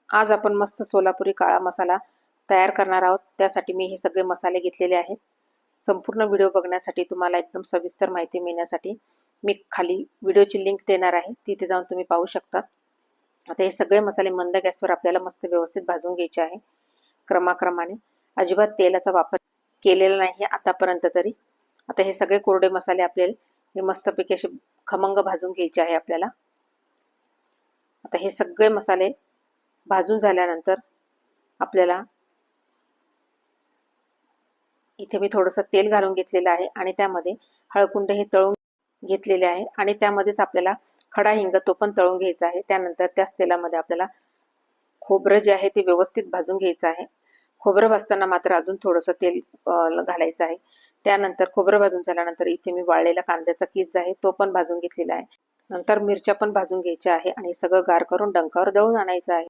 आज आपण मस्त सोलापुरी काळा मसाला तयार करणार आहोत। त्यासाठी मी हे सगळे मसाले घेतलेले आहेत। संपूर्ण व्हिडिओ बघण्यासाठी तुम्हाला एकदम सविस्तर माहिती मिळण्यासाठी मी खाली व्हिडिओची लिंक देणार आहे, तिथे जाऊन तुम्ही पाहू शकता। आता हे सगळे मसाले मंद गॅसवर आपल्याला मस्त व्यवस्थित भाजून घ्यायचे आहे, क्रमाक्रमाने। अजिबात तेलाचा वापर केलेला नाही आतापर्यंत तरी। आता हे सगळे कोरडे मसाले आपल्याला हे मस्तपैकी असे खमंग भाजून घ्यायचे आहे आपल्याला। आता हे सगळे मसाले भाजून झाल्यानंतर आपल्याला इथे मी थोडंसं तेल घालून घेतलेलं आहे आणि त्यामध्ये हळकुंड हे तळून घेतलेले आहे आणि त्यामध्येच आपल्याला खडा हिंग तो पण तळून घ्यायचा आहे। त्यानंतर त्याच तेलामध्ये आपल्याला खोबरं जे आहे ते व्यवस्थित भाजून घ्यायचं आहे। खोबरं भाजताना मात्र अजून थोडंसं तेल घालायचं आहे। त्यानंतर खोबरं भाजून झाल्यानंतर इथे मी वाळलेला कांद्याचा किस आहे तो पण भाजून घेतलेला आहे। नंतर मिरच्या पण भाजून घ्यायच्या आहे आणि सगळं गार करून डंकावर दळून आणायचं आहे।